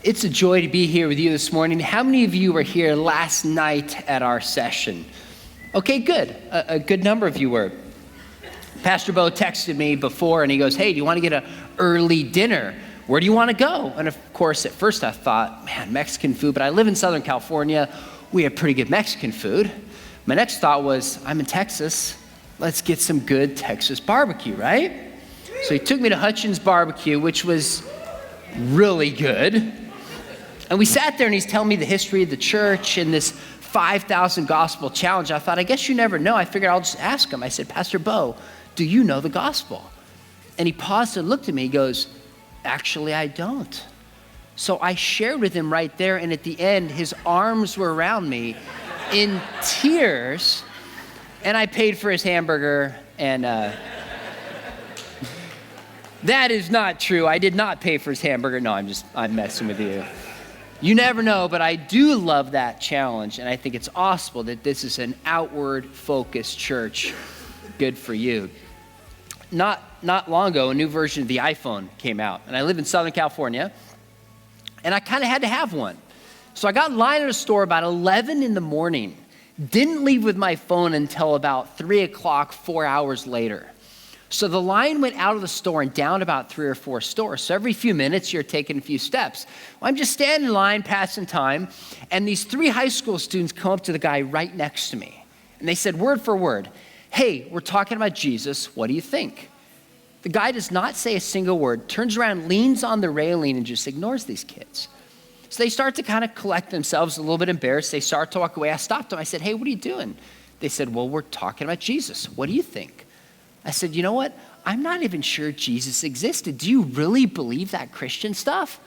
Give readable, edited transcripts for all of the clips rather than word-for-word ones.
It's a joy to be here with you this morning. How many of you were here last night at our session? Okay, good. A good number of you were. Pastor Bo texted me before and he goes, hey, do you want to get an early dinner? Where do you want to go? And of course, at first I thought, man, Mexican food, but I live in Southern California. We have pretty good Mexican food. My next thought was, I'm in Texas. Let's get some good Texas barbecue, right? So he took me to Hutchins Barbecue, which was really good. And we sat there and he's telling me the history of the church and this 5,000 gospel challenge. I thought, I guess you never know. I figured I'll just ask him. I said, Pastor Bo, do you know the gospel? And he paused and looked at me. He goes, actually, I don't. So I shared with him right there. And at the end, his arms were around me in tears. And I paid for his hamburger. And that is not true. I did not pay for his hamburger. No, I'm messing with you. You never know, but I do love that challenge, and I think it's awesome that this is an outward-focused church. Good for you. Not long ago, a new version of the iPhone came out, and I live in Southern California, and I kind of had to have one. So I got in line at a store about 11 in the morning, didn't leave with my phone until about 3 o'clock, 4 hours later. So the line went out of the store and down about 3 or 4 stores. So every few minutes, you're taking a few steps. Well, I'm just standing in line, passing time, and these 3 high school students come up to the guy right next to me. And they said, word for word, hey, we're talking about Jesus. What do you think? The guy does not say a single word, turns around, leans on the railing, and just ignores these kids. So they start to kind of collect themselves, a little bit embarrassed. They start to walk away. I stopped them. I said, hey, what are you doing? They said, well, we're talking about Jesus. What do you think? I said, you know what? I'm not even sure Jesus existed. Do you really believe that Christian stuff?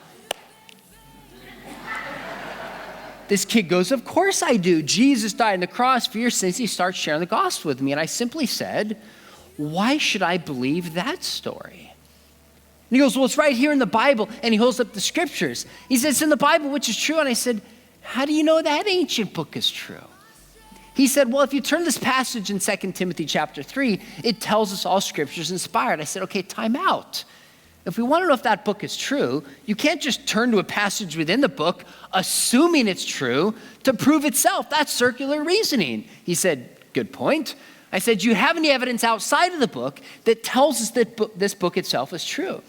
This kid goes, of course I do. Jesus died on the cross for your sins. He starts sharing the gospel with me. And I simply said, why should I believe that story? And he goes, well, it's right here in the Bible. And he holds up the scriptures. He says, it's in the Bible, which is true. And I said, how do you know that ancient book is true? He said, well, if you turn this passage in 2 Timothy chapter 3, it tells us all scripture is inspired. I said, okay, time out. If we want to know if that book is true, you can't just turn to a passage within the book, assuming it's true, to prove itself. That's circular reasoning. He said, good point. I said, do you have any evidence outside of the book that tells us that this book itself is true?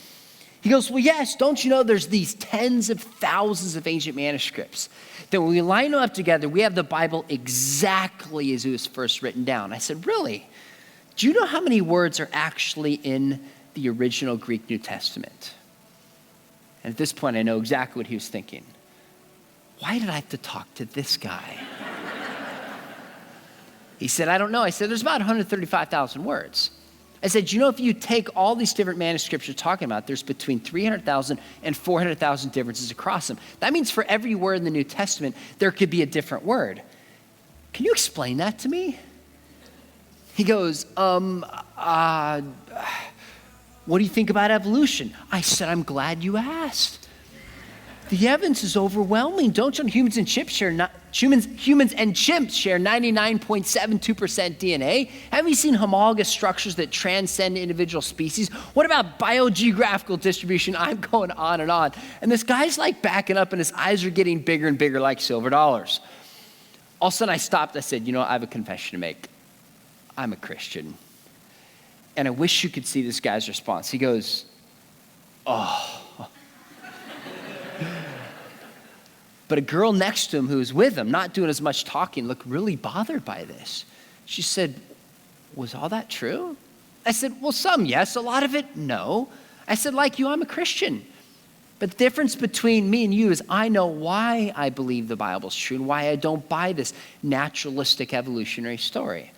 He goes, well, yes, don't you know there's these tens of thousands of ancient manuscripts that when we line them up together, we have the Bible exactly as it was first written down. I said, really? Do you know how many words are actually in the original Greek New Testament? And at this point, I know exactly what he was thinking. Why did I have to talk to this guy? He said, I don't know. I said, there's about 135,000 words. I said, you know, if you take all these different manuscripts you're talking about, there's between 300,000 and 400,000 differences across them. That means for every word in the New Testament, there could be a different word. Can you explain that to me? He goes, what do you think about evolution? I said, I'm glad you asked. The evidence is overwhelming. Don't you know humans and chimps share 99.72% DNA? Haven't you seen homologous structures that transcend individual species? What about biogeographical distribution? I'm going on. And this guy's like backing up and his eyes are getting bigger and bigger like silver dollars. All of a sudden I stopped. I said, you know, I have a confession to make. I'm a Christian. And I wish you could see this guy's response. He goes, oh. But a girl next to him who was with him, not doing as much talking, looked really bothered by this. She said, was all that true? I said, well, some yes, a lot of it no. I said, like you, I'm a Christian. But the difference between me and you is I know why I believe the Bible's true and why I don't buy this naturalistic evolutionary story.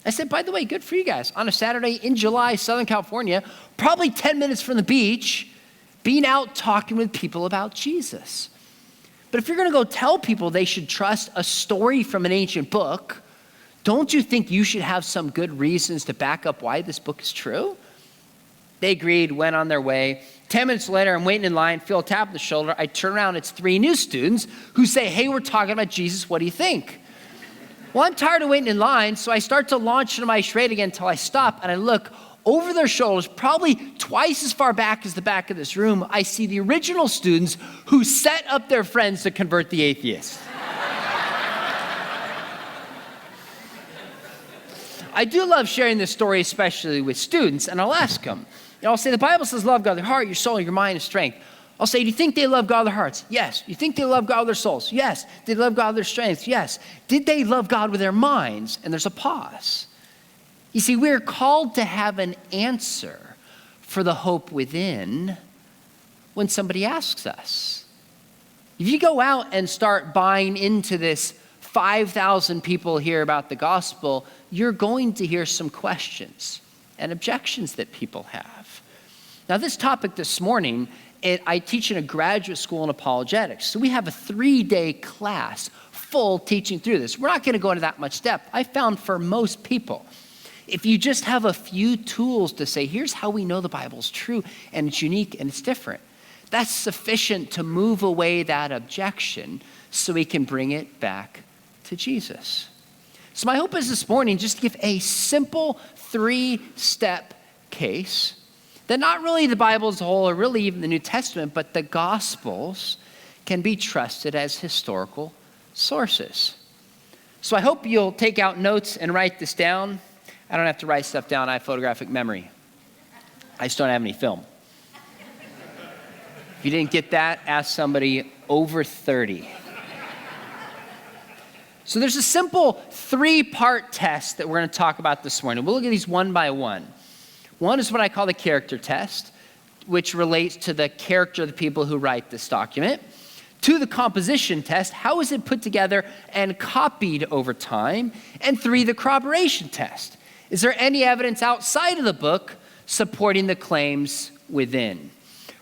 I said, by the way, good for you guys. On a Saturday in July, Southern California, probably 10 minutes from the beach, being out talking with people about Jesus. But if you're going to go tell people they should trust a story from an ancient book, don't you think you should have some good reasons to back up why this book is true? They agreed, went on their way. 10 minutes later, I'm waiting in line, feel a tap on the shoulder. I turn around, it's 3 new students who say, hey, we're talking about Jesus. What do you think? Well, I'm tired of waiting in line, so I start to launch into my charade again until I stop and I look. over their shoulders, probably twice as far back as the back of this room, I see the original students who set up their friends to convert the atheists. I do love sharing this story, especially with students, and I'll ask them. I'll say, the Bible says love God with your heart, your soul, your mind, and strength. I'll say, do you think they love God with their hearts? Yes. Do you think they love God with their souls? Yes. Did they love God with their strength? Yes. Did they love God with their minds? And there's a pause. You see, we're called to have an answer for the hope within when somebody asks us. If you go out and start buying into this 5,000 people hear about the gospel, you're going to hear some questions and objections that people have. Now, this topic this morning, I teach in a graduate school in apologetics. So we have a 3-day class full teaching through this. We're not going to go into that much depth. I found for most people, if you just have a few tools to say, here's how we know the Bible's true and it's unique and it's different, that's sufficient to move away that objection so we can bring it back to Jesus. So my hope is this morning just to give a simple 3-step case that not really the Bible as a whole or really even the New Testament, but the Gospels can be trusted as historical sources. So I hope you'll take out notes and write this down. I don't have to write stuff down. I have photographic memory. I just don't have any film. If you didn't get that, ask somebody over 30. So there's a simple 3-part test that we're going to talk about this morning. We'll look at these one by one. One is what I call the character test, which relates to the character of the people who write this document. 2, the composition test. How is it put together and copied over time? And 3, the corroboration test. Is there any evidence outside of the book supporting the claims within?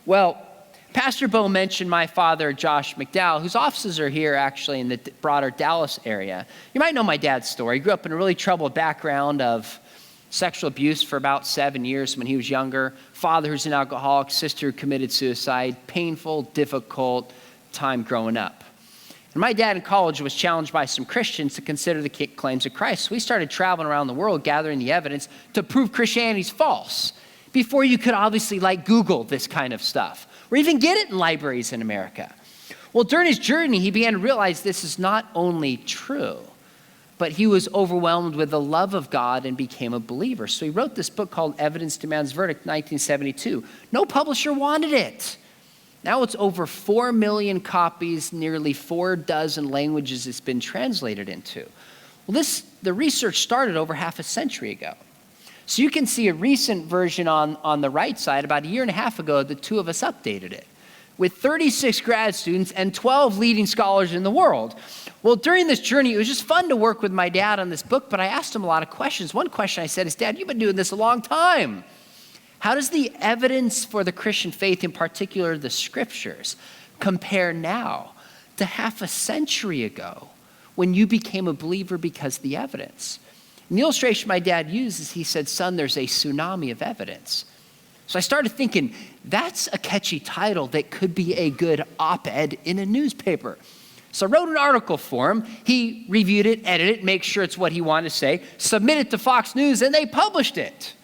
Well, Pastor Bo mentioned my father, Josh McDowell, whose offices are here actually in the broader Dallas area. You might know my dad's story. He grew up in a really troubled background of sexual abuse for about 7 years when he was younger. Father who's an alcoholic, sister who committed suicide. Painful, difficult time growing up. And my dad in college was challenged by some Christians to consider the claims of Christ. So we started traveling around the world gathering the evidence to prove Christianity's false before you could obviously Google this kind of stuff or even get it in libraries in America. Well, during his journey, he began to realize this is not only true, but he was overwhelmed with the love of God and became a believer. So he wrote this book called Evidence Demands Verdict, 1972. No publisher wanted it. Now it's over 4 million copies, nearly 4 dozen languages it's been translated into. Well, the research started over half a century ago. So you can see a recent version on the right side. About 1.5 years ago, the two of us updated it with 36 grad students and 12 leading scholars in the world. Well, during this journey, it was just fun to work with my dad on this book, but I asked him a lot of questions. One question I said is, Dad, you've been doing this a long time. How does the evidence for the Christian faith, in particular the scriptures, compare now to half a century ago when you became a believer because of the evidence? And the illustration my dad uses, he said, son, there's a tsunami of evidence. So I started thinking, that's a catchy title that could be a good op-ed in a newspaper. So I wrote an article for him. He reviewed it, edited it, make sure it's what he wanted to say, submitted it to Fox News, and they published it.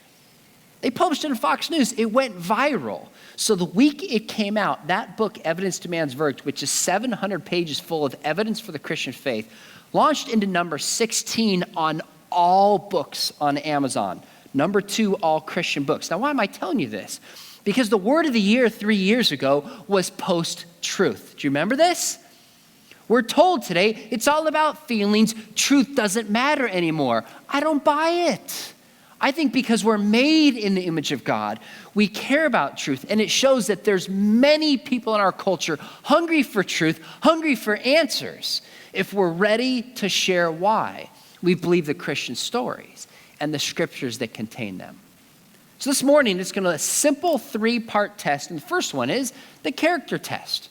They published it in Fox News. It went viral. So the week it came out, that book, Evidence Demands Verdict, which is 700 pages full of evidence for the Christian faith, launched into number 16 on all books on Amazon. Number 2, all Christian books. Now, why am I telling you this? Because the word of the year 3 years ago was post-truth. Do you remember this? We're told today it's all about feelings. Truth doesn't matter anymore. I don't buy it. I think because we're made in the image of God, we care about truth. And it shows that there's many people in our culture hungry for truth, hungry for answers, if we're ready to share why we believe the Christian stories and the scriptures that contain them. So this morning, it's going to be a simple 3-part test. And the first one is the character test,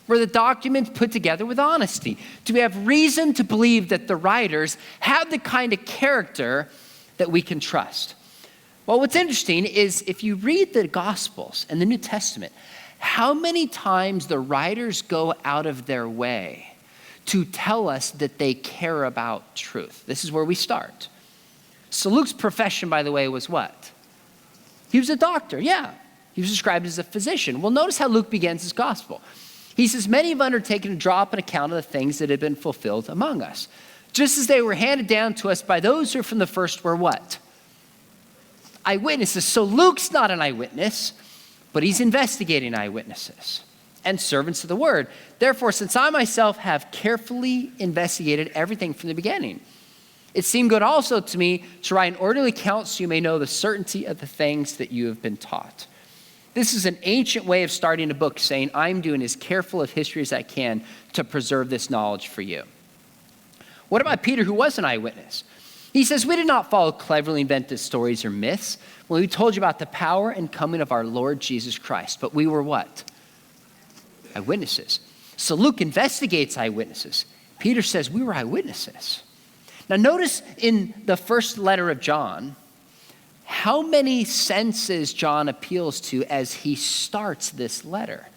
where the document's put together with honesty. Do we have reason to believe that the writers have the kind of character that we can trust? Well, what's interesting is if you read the Gospels and the New Testament, how many times the writers go out of their way to tell us that they care about truth. This is where we start. So Luke's profession, by the way, was what? He was a doctor, yeah. He was described as a physician. Well, notice how Luke begins his gospel. He says, many have undertaken to draw up an account of the things that had been fulfilled among us, just as they were handed down to us by those who from the first were what? Eyewitnesses. So Luke's not an eyewitness, but he's investigating eyewitnesses and servants of the word. Therefore, since I myself have carefully investigated everything from the beginning, it seemed good also to me to write an orderly account so you may know the certainty of the things that you have been taught. This is an ancient way of starting a book, saying I'm doing as careful of history as I can to preserve this knowledge for you. What about Peter, who was an eyewitness? He says, we did not follow cleverly invented stories or myths when we told you about the power and coming of our Lord Jesus Christ. But we were what? Eyewitnesses. So Luke investigates eyewitnesses. Peter says we were eyewitnesses. Now notice in the first letter of John, how many senses John appeals to as he starts this letter.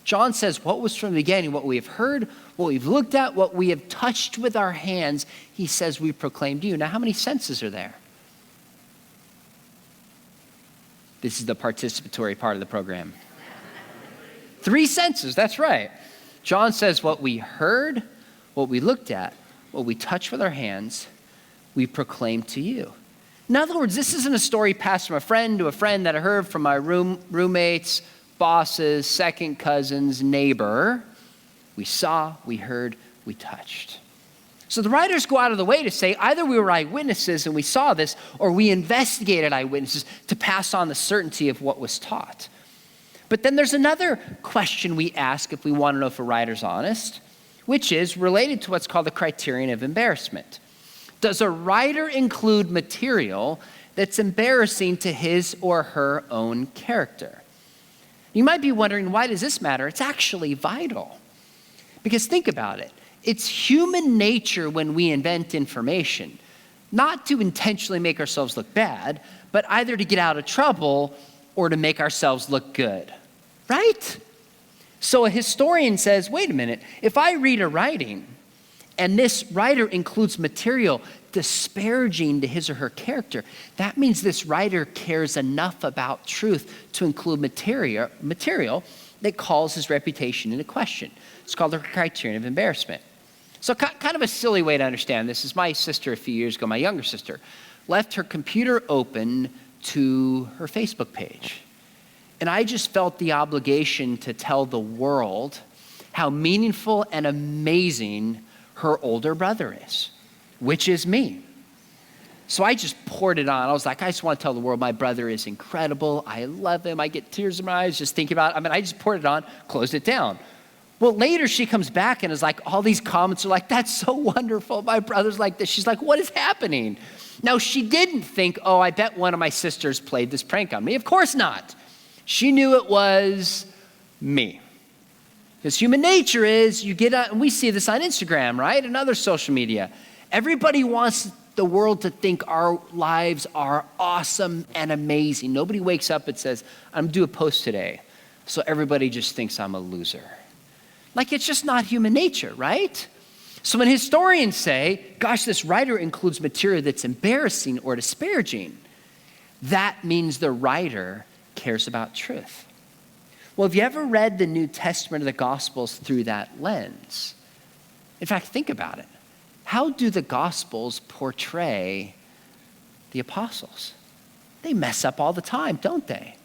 John says what was from the beginning, what we have heard, what we've looked at, what we have touched with our hands, he says we proclaimed to you. Now how many senses are there? This is the participatory part of the program. 3 senses, that's right. John says what we heard, what we looked at, what we touched with our hands, we proclaim to you. In other words, this isn't a story passed from a friend to a friend that I heard from my roommates, bosses, second cousins, neighbor. We saw, we heard, we touched. So the writers go out of the way to say either we were eyewitnesses and we saw this, or we investigated eyewitnesses to pass on the certainty of what was taught. But then there's another question we ask if we want to know if a writer's honest, which is related to what's called the criterion of embarrassment. Does a writer include material that's embarrassing to his or her own character? You might be wondering, why does this matter? It's actually vital. Because think about it. It's human nature when we invent information, not to intentionally make ourselves look bad, but either to get out of trouble or to make ourselves look good, right? So a historian says, wait a minute, if I read a writing and this writer includes material disparaging to his or her character, that means this writer cares enough about truth to include material that calls his reputation into question. It's called the criterion of embarrassment. So kind of a silly way to understand this is my sister a few years ago, my younger sister, left her computer open to her Facebook page. And I just felt the obligation to tell the world how meaningful and amazing her older brother is, which is me. So I just poured it on. I was like, I just want to tell the world my brother is incredible. I love him. I get tears in my eyes just thinking about it. I just poured it on, closed it down. Well, later she comes back and is like, all these comments are like, that's so wonderful. My brother's like this. She's like, what is happening? Now, she didn't think, oh, I bet one of my sisters played this prank on me. Of course not. She knew it was me. Because human nature is, you get out, and we see this on Instagram, right? And other social media. Everybody wants the world to think our lives are awesome and amazing. Nobody wakes up and says, I'm due a post today, so everybody just thinks I'm a loser. Like, it's just not human nature, right? So when historians say, gosh, this writer includes material that's embarrassing or disparaging, that means the writer cares about truth. Well, have you ever read the New Testament of the Gospels through that lens? In fact, think about it. How do the Gospels portray the apostles? They mess up all the time, don't they?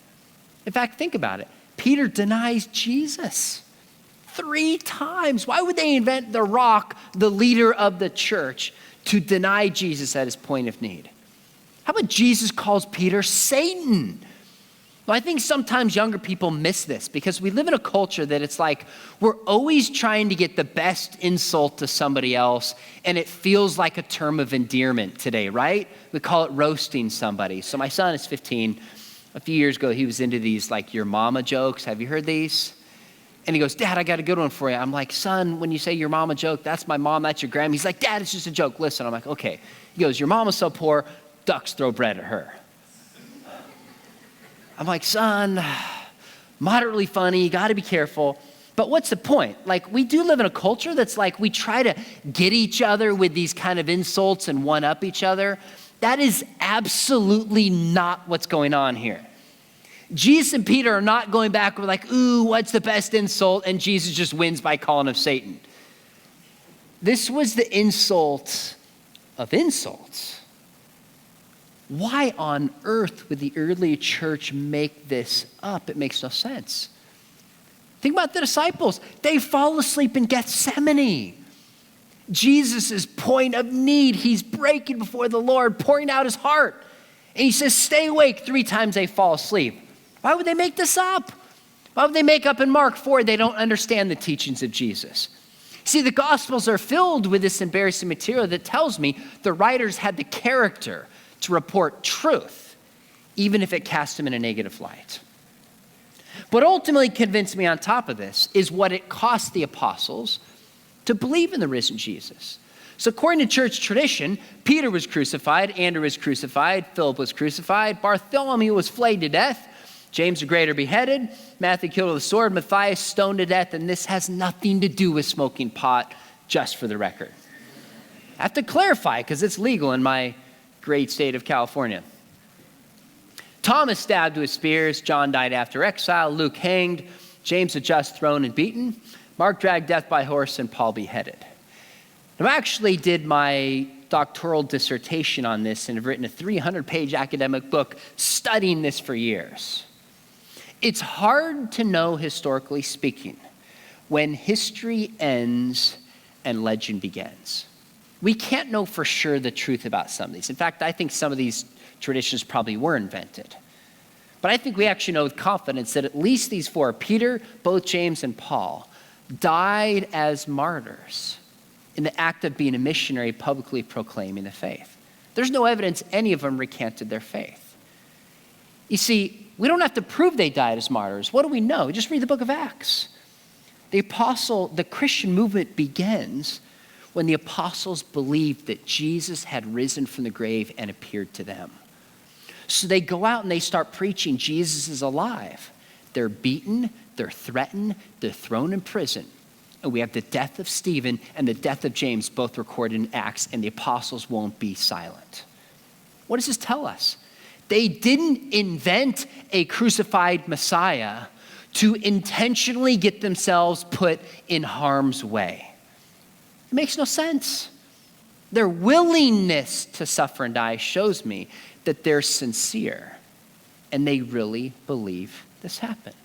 In fact, think about it. Peter denies Jesus 3 times. Why would they invent the rock, the leader of the church, to deny Jesus at his point of need? How about Jesus calls Peter Satan? Well, I think sometimes younger people miss this because we live in a culture that it's like we're always trying to get the best insult to somebody else, and it feels like a term of endearment today, right? We call it roasting somebody. So my son is 15. A few years ago, he was into these like your mama jokes. Have you heard these? And he goes, Dad, I got a good one for you. I'm like, son, when you say your mama joke, that's my mom, that's your grandma. He's like, Dad, it's just a joke. Listen, I'm like, okay. He goes, your mama's so poor, ducks throw bread at her. I'm like, son, moderately funny, you gotta be careful. But what's the point? Like, we do live in a culture that's like, we try to get each other with these kind of insults and one-up each other. That is absolutely not what's going on here. Jesus and Peter are not going back with like, ooh, what's the best insult? And Jesus just wins by calling him Satan. This was the insult of insults. Why on earth would the early church make this up? It makes no sense. Think about the disciples. They fall asleep in Gethsemane. Jesus' point of need. He's breaking before the Lord, pouring out his heart. And he says, stay awake. 3 times they fall asleep. Why would they make this up? Why would they make up in Mark 4? They don't understand the teachings of Jesus. See, the Gospels are filled with this embarrassing material that tells me the writers had the character to report truth, even if it cast them in a negative light. What ultimately convinced me on top of this is what it cost the apostles to believe in the risen Jesus. So according to church tradition, Peter was crucified, Andrew was crucified, Philip was crucified, Bartholomew was flayed to death, James the Greater beheaded, Matthew killed with a sword, Matthias stoned to death, and this has nothing to do with smoking pot, just for the record. I have to clarify because it's legal in my great state of California. Thomas stabbed with spears, John died after exile, Luke hanged, James the just thrown and beaten, Mark dragged death by horse, and Paul beheaded. Now, I actually did my doctoral dissertation on this and have written a 300-page academic book studying this for years. It's hard to know, historically speaking, when history ends and legend begins. We can't know for sure the truth about some of these. In fact, I think some of these traditions probably were invented. But I think we actually know with confidence that at least these 4, Peter, both James and Paul, died as martyrs in the act of being a missionary, publicly proclaiming the faith. There's no evidence any of them recanted their faith. You see, we don't have to prove they died as martyrs. What do we know? Just read the book of Acts. The Christian movement begins when the apostles believed that Jesus had risen from the grave and appeared to them. So they go out and they start preaching Jesus is alive. They're beaten, they're threatened, they're thrown in prison. And we have the death of Stephen and the death of James both recorded in Acts, and the apostles won't be silent. What does this tell us? They didn't invent a crucified Messiah to intentionally get themselves put in harm's way. It makes no sense. Their willingness to suffer and die shows me that they're sincere and they really believe this happened.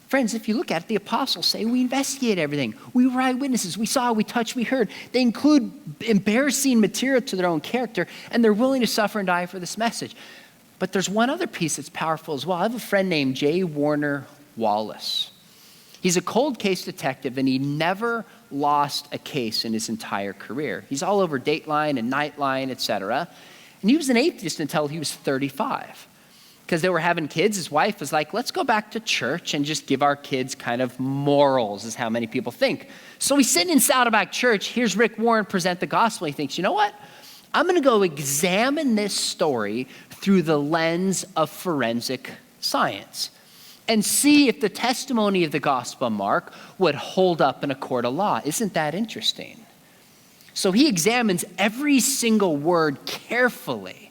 Friends, if you look at it, the apostles say, we investigate everything. We were eyewitnesses. We saw, we touched, we heard. They include embarrassing material to their own character, and they're willing to suffer and die for this message. But there's one other piece that's powerful as well. I have a friend named J. Warner Wallace. He's a cold case detective, and he never lost a case in his entire career. He's all over Dateline and Nightline, etc. And he was an atheist until he was 35. Because they were having kids, his wife was like, let's go back to church and just give our kids kind of morals, is how many people think. So he's sitting in Saddleback Church. Here's Rick Warren present the gospel. He thinks, you know what? I'm going to go examine this story through the lens of forensic science and see if the testimony of the Gospel of Mark would hold up in a court of law. Isn't that interesting? So he examines every single word carefully,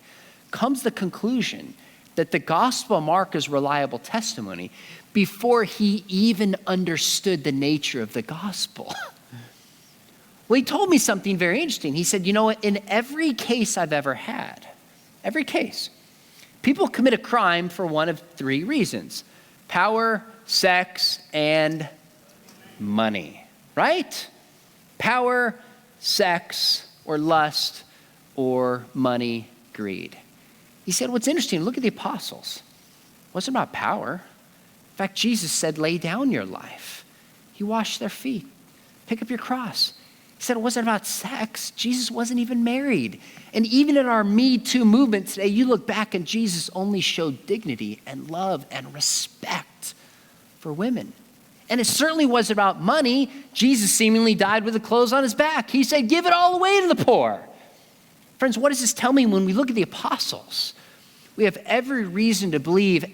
comes to the conclusion that the Gospel of Mark is reliable testimony before he even understood the nature of the gospel. Well, he told me something very interesting. He said, you know what, in every case I've ever had, every case, people commit a crime for one of 3 reasons: power, sex, and money, right? Power, sex, or lust, or money, greed. He said, what's interesting, look at the apostles. It wasn't about power. In fact, Jesus said, lay down your life. He washed their feet. Pick up your cross. He said it wasn't about sex. Jesus wasn't even married. And even in our Me Too movement today, you look back and Jesus only showed dignity and love and respect for women. And it certainly wasn't about money. Jesus seemingly died with the clothes on his back. He said, give it all away to the poor. Friends, what does this tell me when we look at the apostles? We have every reason to believe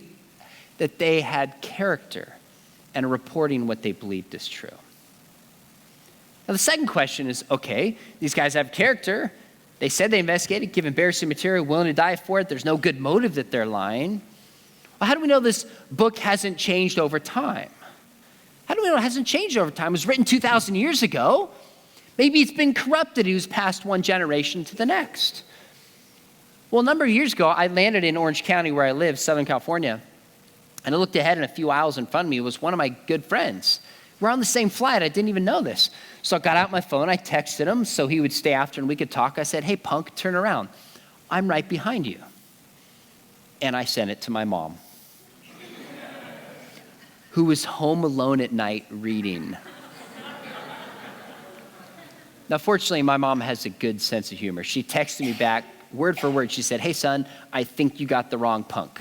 that they had character and are reporting what they believed is true. Now, the second question is, okay, these guys have character. They said they investigated, give embarrassing material, willing to die for it. There's no good motive that they're lying. Well, how do we know this book hasn't changed over time? How do we know it hasn't changed over time? It was written 2,000 years ago. Maybe it's been corrupted. It was passed one generation to the next. Well, a number of years ago, I landed in Orange County where I live, Southern California, and I looked ahead, and a few aisles in front of me was one of my good friends. We're on the same flight. I didn't even know this. So I got out my phone. I texted him so he would stay after and we could talk. I said, hey, punk, turn around. I'm right behind you. And I sent it to my mom, who was home alone at night reading. Now, fortunately, my mom has a good sense of humor. She texted me back, word for word. She said, hey, son, I think you got the wrong punk.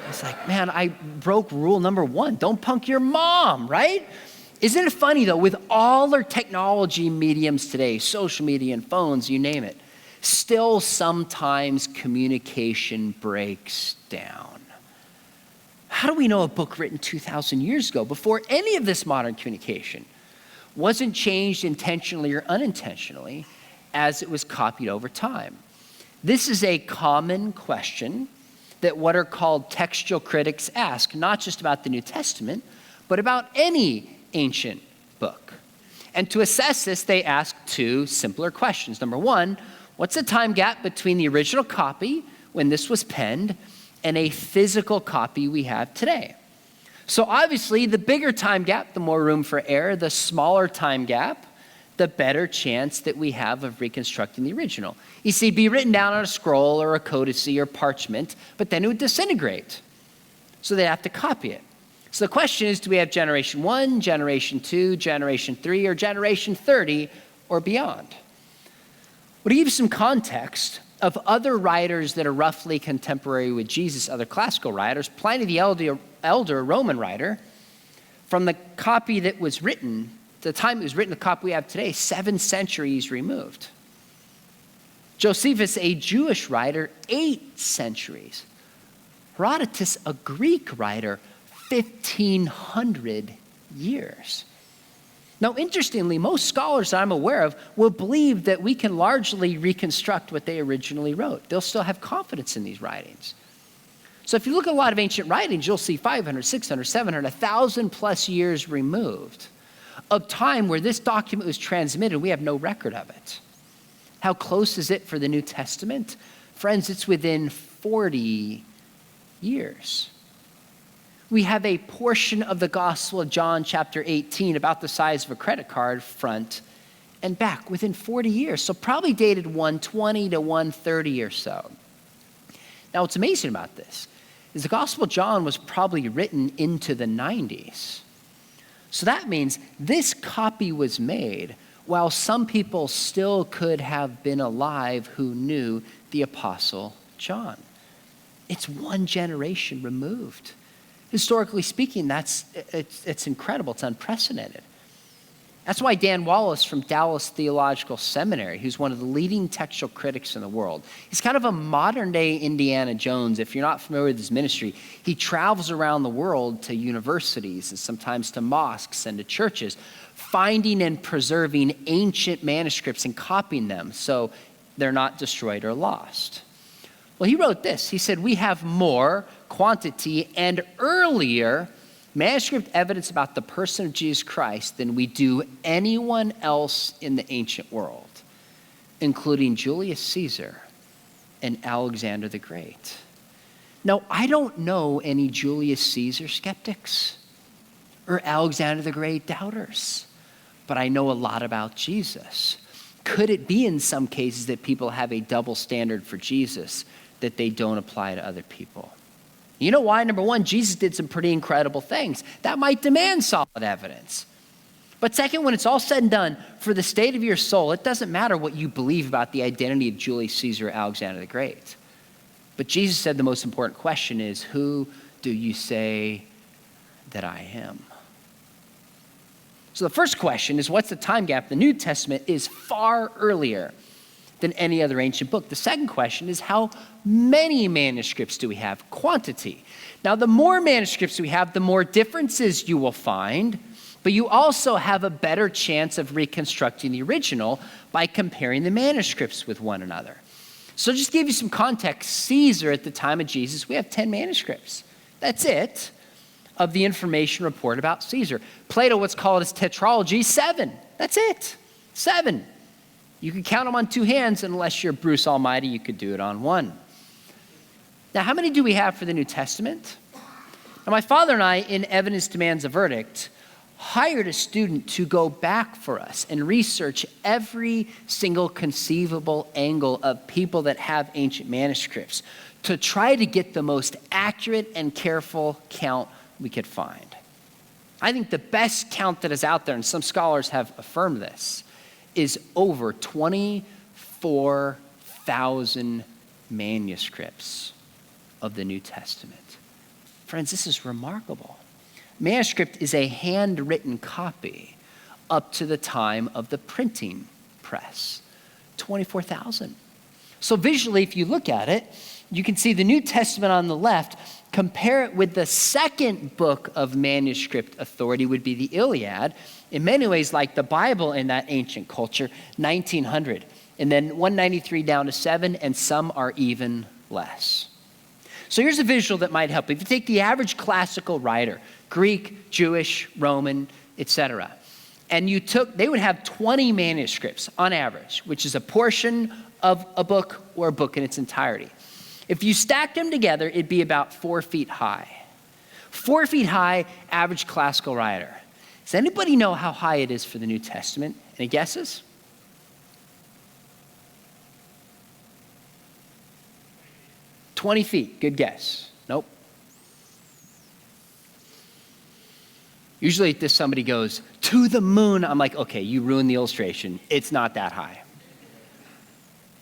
I was like, man, I broke rule number 1. Don't punk your mom, right? Isn't it funny, though, with all our technology mediums today, social media and phones, you name it, still sometimes communication breaks down. How do we know a book written 2,000 years ago, before any of this modern communication, wasn't changed intentionally or unintentionally as it was copied over time? This is a common question that what are called textual critics ask, not just about the New Testament, but about any ancient book. And to assess this, they ask 2 simpler questions. Number 1, what's the time gap between the original copy, when this was penned, and a physical copy we have today? So obviously, the bigger time gap, the more room for error. The smaller time gap, the better chance that we have of reconstructing the original. You see, it'd be written down on a scroll or a codice or parchment, but then it would disintegrate. So they'd have to copy it. So the question is, do we have generation 1, generation 2, generation 3, or generation 30, or beyond? Well, to give you some context of other writers that are roughly contemporary with Jesus, other classical writers, Pliny the Elder, a Roman writer, from the copy that was written, the time it was written, the copy we have today, 7 centuries removed. Josephus, a Jewish writer, 8 centuries. Herodotus, a Greek writer, 1,500 years. Now, interestingly, most scholars I'm aware of will believe that we can largely reconstruct what they originally wrote. They'll still have confidence in these writings. So if you look at a lot of ancient writings, you'll see 500, 600, 700, 1,000 plus years removed of time where this document was transmitted. We have no record of it. How close is it for the New Testament? Friends, it's within 40 years. We have a portion of the Gospel of John, chapter 18, about the size of a credit card, front and back, within 40 years. So probably dated 120 to 130 or so. Now, what's amazing about this is the Gospel of John was probably written into the 90s. So that means this copy was made while some people still could have been alive who knew the Apostle John. It's one generation removed. Historically speaking, it's incredible. It's unprecedented. That's why Dan Wallace from Dallas Theological Seminary, who's one of the leading textual critics in the world, he's kind of a modern-day Indiana Jones. If you're not familiar with his ministry, he travels around the world to universities and sometimes to mosques and to churches, finding and preserving ancient manuscripts and copying them so they're not destroyed or lost. Well, he wrote this. He said, we have more quantity and earlier manuscript evidence about the person of Jesus Christ than we do anyone else in the ancient world, including Julius Caesar and Alexander the Great. Now, I don't know any Julius Caesar skeptics or Alexander the Great doubters, but I know a lot about Jesus. Could it be in some cases that people have a double standard for Jesus that they don't apply to other people? You know why? Number one, Jesus did some pretty incredible things. That might demand solid evidence. But second, when it's all said and done, for the state of your soul, it doesn't matter what you believe about the identity of Julius Caesar or Alexander the Great. But Jesus said the most important question is, who do you say that I am? So the first question is, what's the time gap? The New Testament is far earlier than any other ancient book. The second question is, how many manuscripts do we have? Quantity. Now, the more manuscripts we have, the more differences you will find, but you also have a better chance of reconstructing the original by comparing the manuscripts with one another. So just to give you some context, Caesar at the time of Jesus, we have 10 manuscripts. That's it, of the information reported about Caesar. Plato, what's called his tetralogy, 7. That's it, 7. You can count them on 2 hands, unless you're Bruce Almighty, you could do it on 1. Now, how many do we have for the New Testament? Now, my father and I, in Evidence Demands a Verdict, hired a student to go back for us and research every single conceivable angle of people that have ancient manuscripts to try to get the most accurate and careful count we could find. I think the best count that is out there, and some scholars have affirmed this, is over 24,000 manuscripts of the New Testament. Friends, this is remarkable. Manuscript is a handwritten copy up to the time of the printing press. 24,000. So visually, if you look at it, you can see the New Testament on the left. Compare it with the second book of manuscript authority would be the Iliad. In many ways, like the Bible in that ancient culture, 1900. And then 193 down to 7, and some are even less. So here's a visual that might help. If you take the average classical writer, Greek, Jewish, Roman, etc., and they would have 20 manuscripts on average, which is a portion of a book or a book in its entirety. If you stack them together, it'd be about 4 feet high. 4 feet high, average classical writer. Does anybody know how high it is for the New Testament? Any guesses? $20 feet, good guess. Nope. Usually if somebody goes, to the moon, I'm like, okay, you ruined the illustration. It's not that high.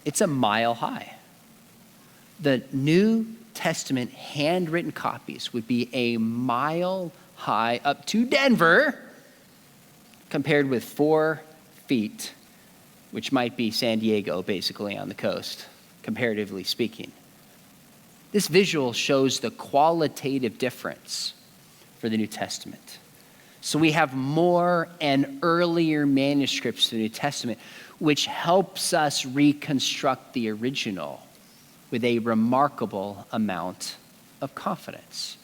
It's a mile high. The New Testament handwritten copies would be a mile high up to Denver, compared with 4 feet, which might be San Diego, basically on the coast, comparatively speaking. This visual shows the qualitative difference for the New Testament. So we have more and earlier manuscripts to the New Testament, which helps us reconstruct the original with a remarkable amount of confidence.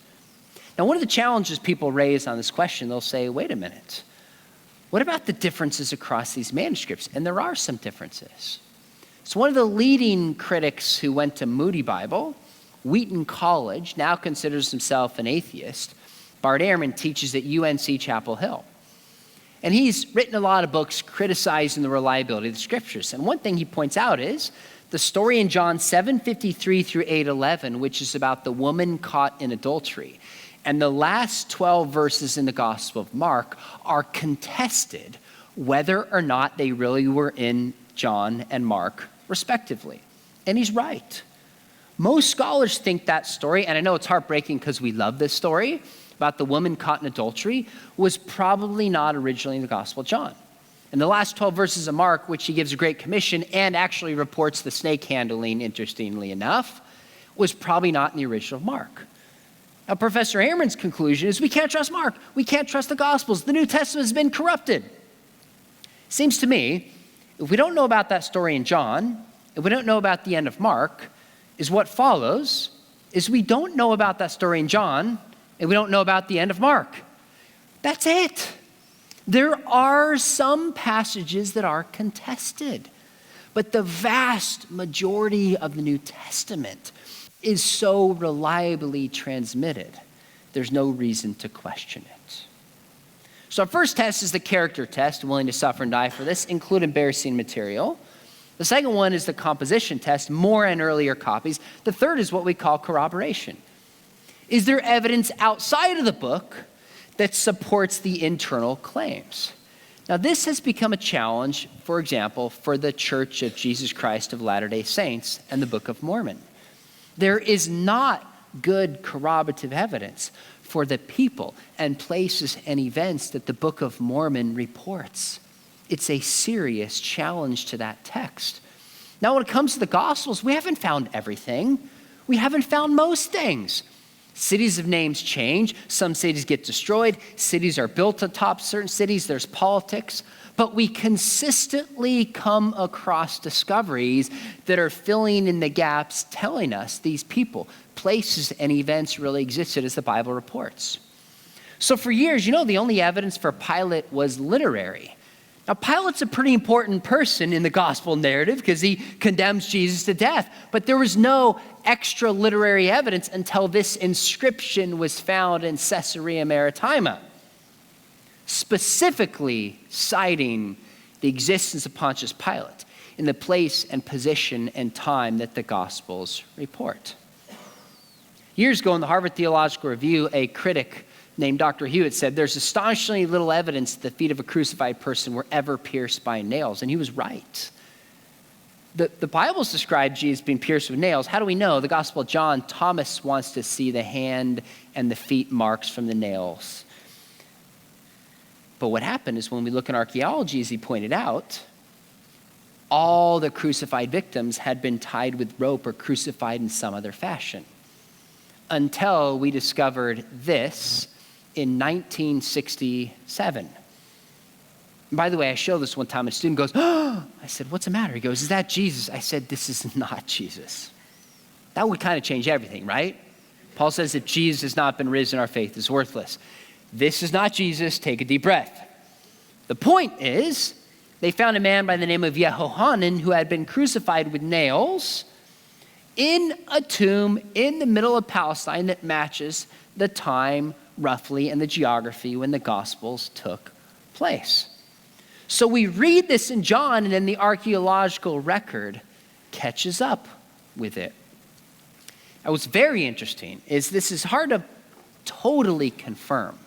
Now, one of the challenges people raise on this question, they'll say, wait a minute, what about the differences across these manuscripts? And there are some differences. So one of the leading critics who went to Moody Bible, Wheaton College, now considers himself an atheist. Bart Ehrman teaches at UNC Chapel Hill. And he's written a lot of books criticizing the reliability of the scriptures. And one thing he points out is the story in John 7:53 through 8:11, which is about the woman caught in adultery, and the last 12 verses in the Gospel of Mark are contested whether or not they really were in John and Mark, respectively. And he's right. Most scholars think that story, and I know it's heartbreaking because we love this story, about the woman caught in adultery, was probably not originally in the Gospel of John. And the last 12 verses of Mark, which he gives a great commission and actually reports the snake handling, interestingly enough, was probably not in the original of Mark. Now, Professor Ehrman's conclusion is we can't trust Mark. We can't trust the Gospels. The New Testament has been corrupted. Seems to me, if we don't know about that story in John, if we don't know about the end of Mark, is what follows is we don't know about that story in John, and we don't know about the end of Mark. That's it. There are some passages that are contested, but the vast majority of the New Testament is so reliably transmitted, there's no reason to question it. So our first test is the character test, willing to suffer and die for this, include embarrassing material. The second one is the composition test, more and earlier copies. The third is what we call corroboration. Is there evidence outside of the book that supports the internal claims? Now, this has become a challenge, for example, for the Church of Jesus Christ of Latter-day Saints and the Book of Mormon. There is not good corroborative evidence for the people and places and events that the Book of Mormon reports. It's a serious challenge to that text. Now, when it comes to the Gospels, we haven't found everything. We haven't found most things. Cities of names change. Some cities get destroyed. Cities are built atop certain cities. There's politics. But we consistently come across discoveries that are filling in the gaps, telling us these people, places, and events really existed as the Bible reports. So for years, the only evidence for Pilate was literary. Now, Pilate's a pretty important person in the gospel narrative because he condemns Jesus to death, but there was no extra literary evidence until this inscription was found in Caesarea Maritima, specifically citing the existence of Pontius Pilate in the place and position and time that the Gospels report. Years ago in the Harvard Theological Review, a critic named Dr. Hewitt said, "There's astonishingly little evidence that the feet of a crucified person were ever pierced by nails." And he was right. The Bible's described Jesus being pierced with nails. How do we know? The Gospel of John, Thomas wants to see the hand and the feet marks from the nails. But what happened is when we look in archaeology, as he pointed out, all the crucified victims had been tied with rope or crucified in some other fashion until we discovered this in 1967. And by the way, I showed this one time. A student goes, "Oh," I said, "What's the matter?" He goes, "Is that Jesus?" I said, "This is not Jesus." That would kind of change everything, right? Paul says if Jesus has not been risen, our faith is worthless. This is not Jesus. Take a deep breath. The point is, they found a man by the name of Yehohanan who had been crucified with nails in a tomb in the middle of Palestine that matches the time roughly and the geography when the Gospels took place. So we read this in John, and then the archaeological record catches up with it. Now, what's very interesting is this is hard to totally confirm,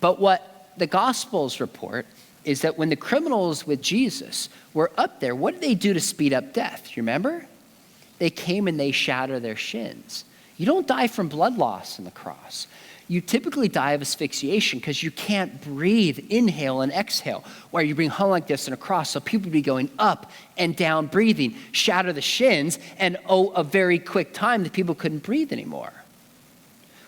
but what the Gospels report is that when the criminals with Jesus were up there, what did they do to speed up death? You remember? They came and they shatter their shins. You don't die from blood loss in the cross. You typically die of asphyxiation because you can't breathe, inhale and exhale, while you're being hung like this in a cross. So people would be going up and down breathing, shatter the shins, and a very quick time that people couldn't breathe anymore.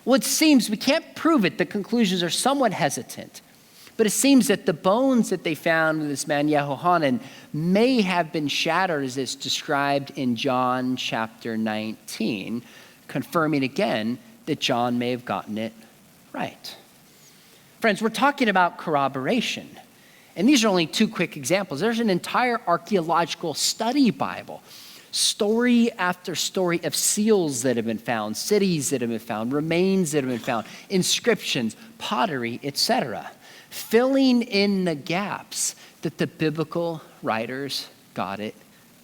Well, it seems, we can't prove it, the conclusions are somewhat hesitant, but it seems that the bones that they found with this man Yehohanan may have been shattered as it's described in John chapter 19, confirming again that John may have gotten it right. Friends, we're talking about corroboration. And these are only two quick examples. There's an entire archaeological study Bible, story after story of seals that have been found, cities that have been found, remains that have been found, inscriptions, pottery, etc., filling in the gaps that the biblical writers got it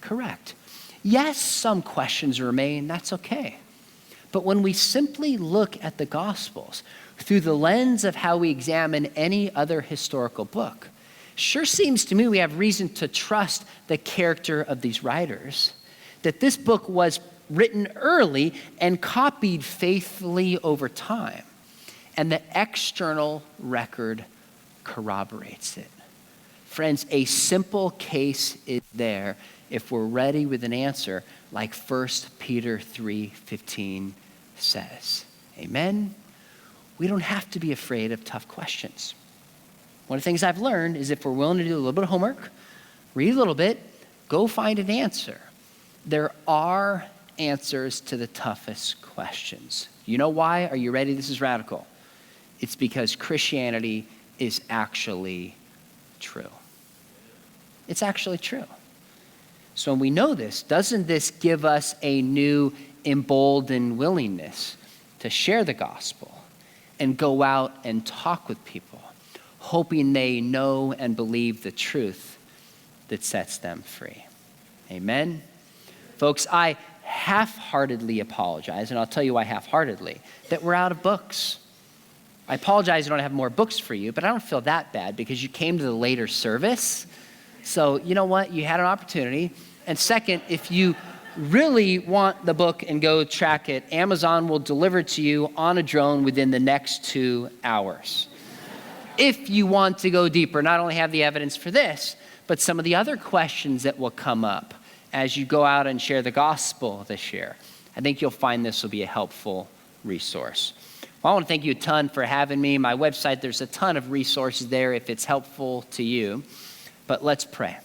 correct. Yes, some questions remain, that's okay. But when we simply look at the Gospels through the lens of how we examine any other historical book, sure seems to me we have reason to trust the character of these writers, that this book was written early and copied faithfully over time, and the external record corroborates it. Friends, a simple case is there if we're ready with an answer like 1 Peter 3:15 says. Amen? We don't have to be afraid of tough questions. One of the things I've learned is if we're willing to do a little bit of homework, read a little bit, go find an answer. There are answers to the toughest questions. You know why? Are you ready? This is radical. It's because Christianity is actually true. It's actually true. So when we know this, doesn't this give us a new emboldened willingness to share the gospel and go out and talk with people, hoping they know and believe the truth that sets them free? Amen? Folks, I half-heartedly apologize, and I'll tell you why half-heartedly, that we're out of books. I apologize I don't have more books for you, but I don't feel that bad because you came to the later service. So you know what? You had an opportunity. And second, if you really want the book and go track it, Amazon will deliver it to you on a drone within the next 2 hours. If you want to go deeper, not only have the evidence for this, but some of the other questions that will come up as you go out and share the gospel this year, I think you'll find this will be a helpful resource. Well, I want to thank you a ton for having me. My website, there's a ton of resources there if it's helpful to you. But let's pray.